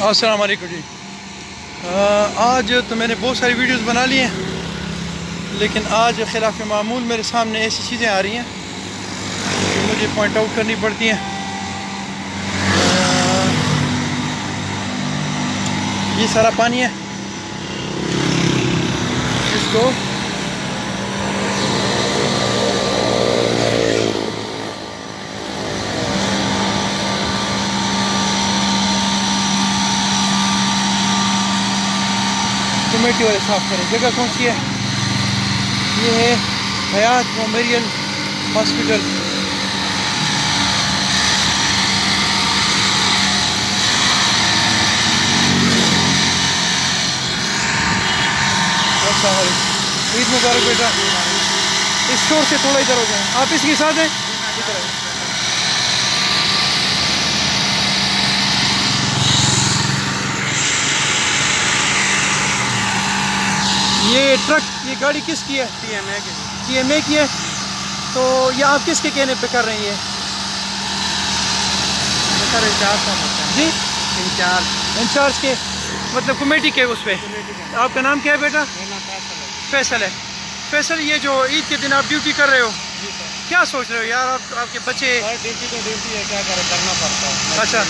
السلام علیکم جی. آج تو میں نے بہت ساری ویڈیوز بنا لی ہیں، لیکن آج خلاف معمول میرے سامنے ایسی چیزیں آ رہی ہیں جو مجھے پوائنٹ آؤٹ کرنی پڑتی ہیں. یہ سارا پانی ہے، اس کو کمیٹی والے صاف کریں. جگہ کون سی ہے؟ یہ ہے حیات میموریل ہاسپٹل. السلام علیکم، عید مبارک بیٹا. اس شور سے تھوڑا ادھر ہو جائیں. آپ اس کے ساتھ ہیں؟ یہ ٹرک، یہ گاڑی کس کی ہے؟ ٹی ایم اے کی ہے. تو یہ آپ کس کے کہنے پہ کر رہے ہیں؟ یہ سر انچارج کا ہوتا ہے. جی انچارج کے مطلب کمیٹی کے اس پہ. آپ کا نام کیا ہے بیٹا؟ فیصل ہے. فیصل، یہ جو عید کے دن آپ ڈیوٹی کر رہے ہو، کیا سوچ رہے ہو یار؟ آپ کے بچے ڈیوٹی تو ڈیوٹی ہے، کیا کرنا پڑتا ہے. اچھا،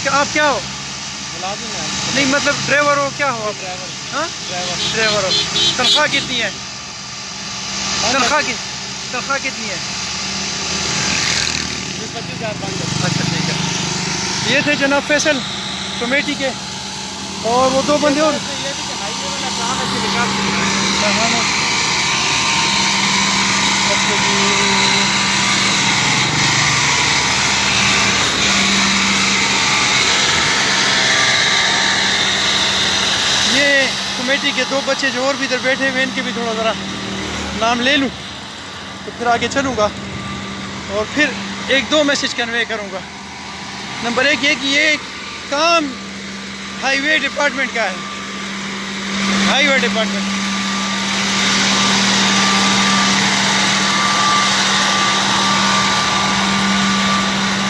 کہ آپ کیا ہو؟ ملازم ہے. نہیں مطلب ڈرائیور ہو؟ کیا ہو آپ؟ ڈرائیور. ہاں ڈرائیور ہو. تنخواہ کتنی ہے؟ تنخواہ کتنی ہے؟ 25,000 بند. اچھا ٹھیک ہے. یہ تھے جناب فیصل کمیٹی کے، اور وہ دو بندے اور. یہ بھی کہ ہائی وے والا کام ہے کہ نکال. اچھا جی. یہ کمیٹی کے دو بچے جو اور بھی ادھر بیٹھے ہوئے، ان کے بھی تھوڑا ذرا نام لے لوں تو پھر آگے چلوں گا، اور پھر ایک دو میسج کنوے کروں گا. نمبر ایک یہ کہ یہ کام ہائی وے ڈپارٹمنٹ کا ہے. ہائی وے ڈپارٹمنٹ.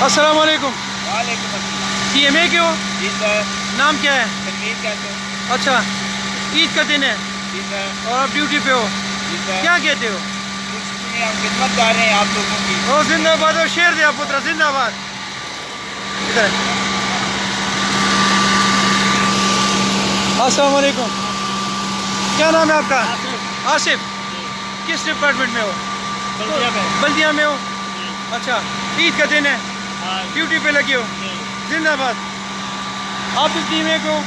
السلام علیکم. وعلیکم السلام. ٹی ایم اے کے ہو؟ جی سر. نام کیا ہے؟ تنویر کہتے ہیں. اچھا، عید کا دن ہے جی سر. اور آپ ڈیوٹی پہ ہو، جی سر. کیا کہتے ہو؟ کچھ نہیں، ہم خدمت کر رہے ہیں آپ لوگوں کی. او زندہ باد، اور شیر دیا پترا، زندہ باد. ادھر السلام علیکم. کیا نام ہے آپ کا؟ آصف. کس ڈپارٹمنٹ میں ہو؟ بلدیہ میں ہو. اچھا، عید کا دن ہے، ڈیوٹی پہ لگے ہو. زندہ باد. آپ بھی ٹیم ایک ہو.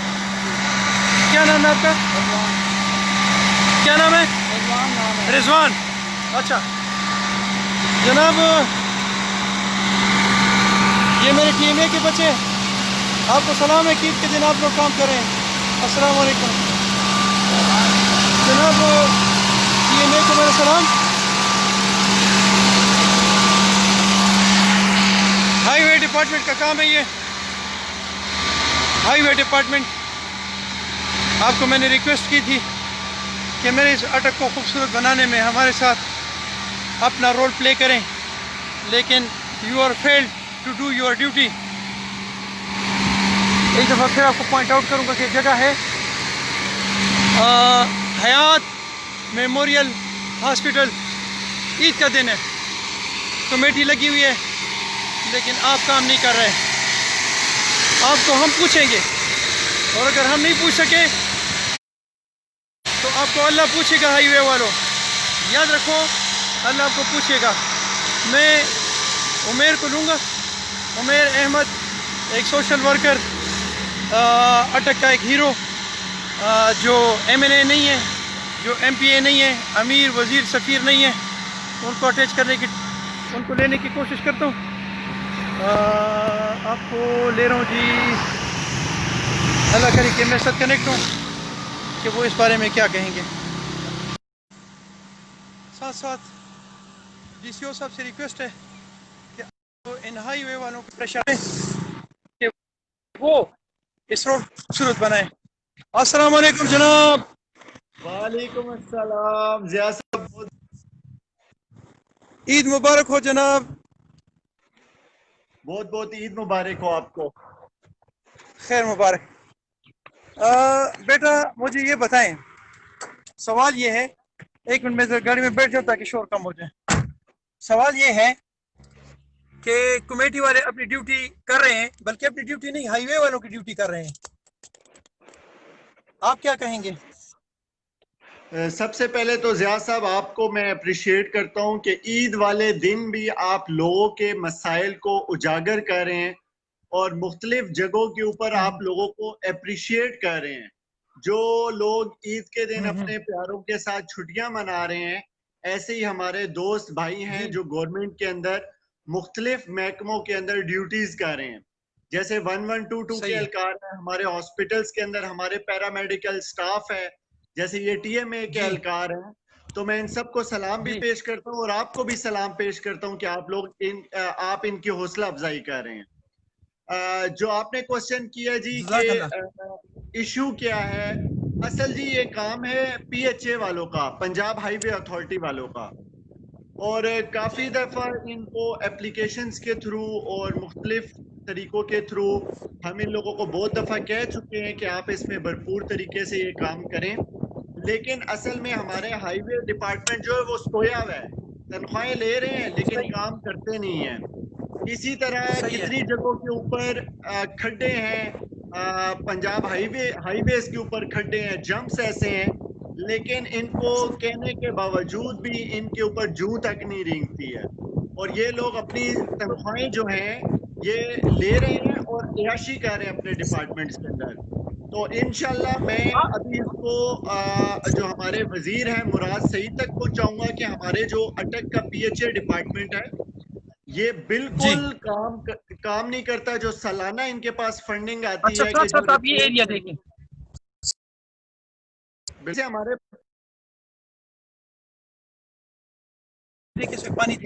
کیا نام ہے آپ کا؟ کیا نام ہے؟ رضوان. اچھا جناب، یہ میرے ٹی ایم اے کے بچے، آپ کو سلام ہے کہ عید کے دن آپ لوگ کام کر رہے ہیں. السلام علیکم جناب، ٹی ایم اے کو میرا سلام. ہائی وے ڈپارٹمنٹ کا کام ہے یہ. ہائی وے ڈپارٹمنٹ، آپ کو میں نے ریکویسٹ کی تھی کہ میرے اس اٹک کو خوبصورت بنانے میں ہمارے ساتھ اپنا رول پلے کریں، لیکن you are failed to do your duty. ایک دفعہ پھر آپ کو پوائنٹ آؤٹ کروں گا کہ جگہ ہے حیات میموریل ہاسپٹل. عید کا دن ہے، کمیٹی لگی ہوئی ہے، لیکن آپ کام نہیں کر رہے. آپ کو ہم پوچھیں گے، اور اگر ہم نہیں پوچھ سکے تو آپ کو اللہ پوچھے گا. ہائی وے والوں یاد رکھو، اللہ آپ کو پوچھے گا. میں عمیر کو لوں گا. عمیر احمد، ایک سوشل ورکر، اٹک کا ایک ہیرو، جو ایم این اے نہیں ہے، جو ایم پی اے نہیں ہے، امیر وزیر سفیر نہیں ہے. ان کو اٹیچ کرنے کی، ان کو لینے کی کوشش کرتا ہوں. آپ کو لے رہا ہوں جی. اللہ کرے کہ میرے ساتھ کنیکٹ ہوں کہ وہ اس بارے میں کیا کہیں گے. ساتھ ساتھ ڈی سی او صاحب سے ریکویسٹ ہے کہ ان ہائی وے والوں کو پریشر ہے کہ وہ اس روڈ خوبصورت بنائیں. السلام علیکم جناب. وعلیکم السلام. ضیاء صاحب، عید مبارک ہو جناب. بہت بہت عید مبارک ہو آپ کو. خیر مبارک. بیٹا مجھے یہ بتائیں, سوال یہ ہے, ایک منٹ میں ذرا گاڑی میں بیٹھ جاؤں تاکہ شور کم ہو جائے. سوال یہ ہے کہ کمیٹی والے اپنی ڈیوٹی کر رہے ہیں, بلکہ اپنی ڈیوٹی نہیں, ہائی وے والوں کی ڈیوٹی کر رہے ہیں. آپ کیا کہیں گے؟ سب سے پہلے تو ضیاء صاحب آپ کو میں اپریشیٹ کرتا ہوں کہ عید والے دن بھی آپ لوگوں کے مسائل کو اجاگر کر رہے ہیں اور مختلف جگہوں کے اوپر آپ لوگوں کو اپریشیٹ کر رہے ہیں. جو لوگ عید کے دن اپنے پیاروں کے ساتھ چھٹیاں منا رہے ہیں, ایسے ہی ہمارے دوست بھائی ہیں جو گورنمنٹ کے اندر مختلف محکموں کے اندر ڈیوٹیز کر رہے ہیں, جیسے 1122 کے اہلکار ہیں, ہمارے ہاسپٹلز کے اندر ہمارے پیرامیڈیکل سٹاف ہے, جیسے یہ ٹی ایم اے کے اہلکار ہیں. تو میں ان سب کو سلام بھی پیش کرتا ہوں اور آپ کو بھی سلام پیش کرتا ہوں کہ آپ ان کی حوصلہ افزائی کر رہے ہیں. جو آپ نے کوسچن کیا جی کہ ایشو کیا ہے, اصل جی یہ کام ہے پی ایچ اے والوں کا, پنجاب ہائی وے اتھارٹی والوں کا, اور کافی دفعہ ان کو اپلیکیشنز کے تھرو اور مختلف طریقوں کے تھرو ہم ان لوگوں کو بہت دفعہ کہہ چکے ہیں کہ آپ اس میں بھرپور طریقے سے یہ کام کریں, لیکن اصل میں ہمارے ہائی وے ڈپارٹمنٹ جو ہے وہ سویا ہوا ہے, تنخواہیں لے رہے ہیں لیکن کام کرتے نہیں ہیں. اسی طرح کتنی جگہوں کے اوپر کھڈے ہیں, پنجاب ہائی ویز کے اوپر کھڈے ہیں, جمپس ایسے ہیں, لیکن ان کو کہنے کے باوجود بھی ان کے اوپر جوں تک نہیں رینگتی ہے, اور یہ لوگ اپنی تنخواہیں جو ہیں یہ لے رہے ہیں اور عیاشی کر رہے ہیں اپنے ڈپارٹمنٹس کے اندر. تو انشاءاللہ میں ابھی اس کو جو ہمارے وزیر ہیں مراد سعید تک پہنچاؤں گا کہ ہمارے جو اٹک کا پی ایچ اے ڈپارٹمنٹ ہے یہ بالکل کام نہیں کرتا. جو سالانہ ان کے پاس فنڈنگ آتی ہے کہ جو آپ یہ ایریا دیکھیں, ہمارے پانی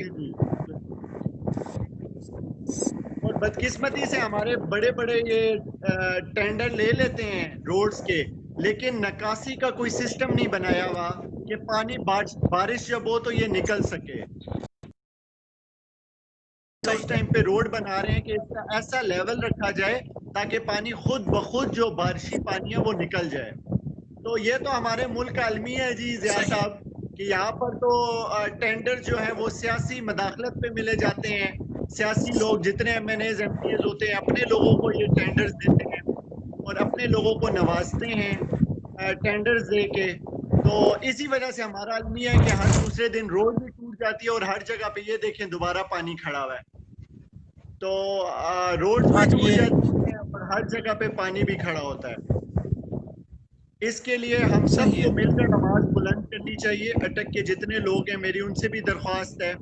اور بدقسمتی سے ہمارے بڑے بڑے یہ ٹینڈر لے لیتے ہیں روڈز کے, لیکن نکاسی کا کوئی سسٹم نہیں بنایا ہوا کہ پانی بارش جب ہو تو یہ نکل سکے. اس ٹائم پہ روڈ بنا رہے ہیں کہ اس کا ایسا لیول رکھا جائے تاکہ پانی خود بخود جو بارشی پانی ہے وہ نکل جائے. تو یہ تو ہمارے ملک کا المیہ ہے جی ضیاء صاحب کہ یہاں پر تو ٹینڈر جو ہے وہ سیاسی مداخلت پہ ملے جاتے ہیں. سیاسی لوگ جتنے MNAs MPs ایز ہوتے ہیں اپنے لوگوں کو یہ ٹینڈرز دیتے ہیں اور اپنے لوگوں کو نوازتے ہیں ٹینڈرز دے کے. تو اسی وجہ سے ہمارا المیہ ہے کہ ہر دوسرے دن روڈ بھی ٹوٹ جاتی ہے اور ہر جگہ پہ یہ دیکھیں دوبارہ پانی کھڑا ہوا ہے. تو روڈز بھی ٹوٹ جاتی ہیں اور ہر جگہ پہ پانی بھی کھڑا ہوتا ہے. اس کے لیے ہم سب کو مل کر آواز بلند کرنی چاہیے. اٹک کے جتنے لوگ ہیں میری ان سے بھی درخواست ہے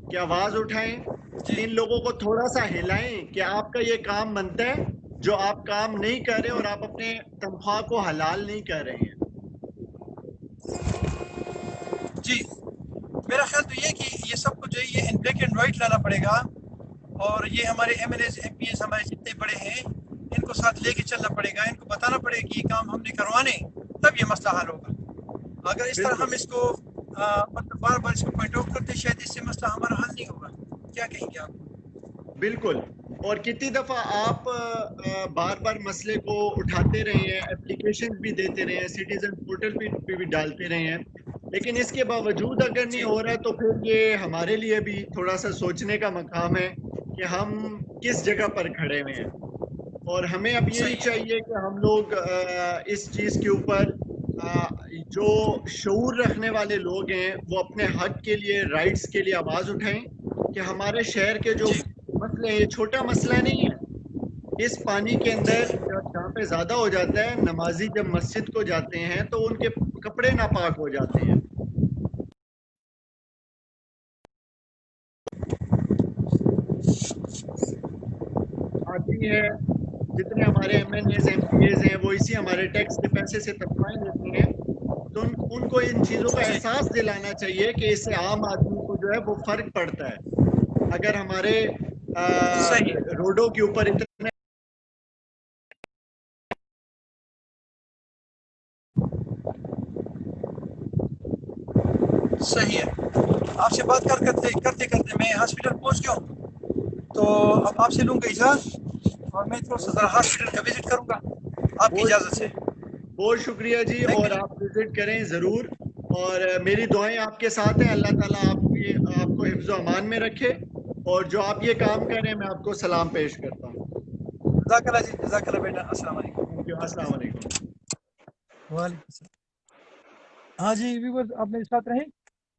کہ آواز اٹھائیں, ان لوگوں کو تھوڑا سا ہلائیں کہ آپ کا یہ کام بنتا ہے جو آپ کام نہیں کر رہے اور آپ اپنے تنخواہ کو حلال نہیں کر رہے ہیں. جی میرا خیال تو یہ کہ یہ سب کچھ یہ ان بلیک اینڈ وائٹ لانا پڑے گا, اور یہ ہمارے MLAs MPs ایز ہمارے جتنے بڑے ہیں ان کو ساتھ لے کے چلنا پڑے گا, ان کو بتانا پڑے گا کہ یہ کام ہم نے کروانے تب یہ مسئلہ حل ہوگا. اگر اس طرح ہم اس کو بار بار اس کو پوائنٹ آؤٹ کرتے شاید اس سے مسئلہ ہمارا حل نہیں ہوگا. کیا کہیں گے آپ؟ بالکل, اور کتنی دفعہ آپ بار بار مسئلے کو اٹھاتے رہے ہیں, اپلیکیشن بھی دیتے رہے ہیں, سٹیزن پورٹل پہ بھی ڈالتے رہے ہیں, لیکن اس کے باوجود اگر نہیں ہو رہا ہے تو پھر یہ ہمارے لیے بھی تھوڑا سا سوچنے کا مقام ہے کہ ہم کس جگہ پر کھڑے ہوئے ہیں. اور ہمیں اب یہی چاہیے کہ ہم لوگ اس چیز کے اوپر جو شعور رکھنے والے لوگ ہیں وہ اپنے حق کے لیے, رائٹس کے لیے آواز اٹھائیں کہ ہمارے شہر کے جو مسئلے ہیں, یہ چھوٹا مسئلہ نہیں ہے. اس پانی کے اندر جہاں پہ زیادہ ہو جاتا ہے, نمازی جب مسجد کو جاتے ہیں تو ان کے کپڑے ناپاک ہو جاتے ہیں. آتی ہے جتنے ہمارے MNAs MPs ایز ہیں وہ اسی ہمارے ٹیکس کے پیسے سے تنخواہیں لیتے ہیں, تو ان کو ان چیزوں کا احساس دلانا چاہیے کہ اس سے عام آدمی کو جو ہے وہ فرق پڑتا ہے. اگر ہمارے روڈوں کے اوپر اتنے صحیح ہے. آپ سے بات کرتے کرتے میں ہاسپٹل پہنچ گیا ہوں, تو اب آپ سے لوں گا اجازت. اور میں تھوڑا سا ذرا ہاسپٹل کا وزٹ کروں گا آپ کی اجازت سے. بہت شکریہ جی. اور آپ وزٹ کریں ضرور, اور میری دعائیں آپ کے ساتھ ہیں. اللہ تعالیٰ آپ کو حفظ و امان میں رکھے, اور جو آپ یہ کام کر رہے ہیں میں آپ کو سلام پیش کرتا ہوں. جزاک اللہ جی, جزاک اللہ بیٹا. السلام علیکم. Thank you. السلام علیکم. وعلیکم السلام. ہاں جی ویورز, آپ میرے ساتھ رہیں.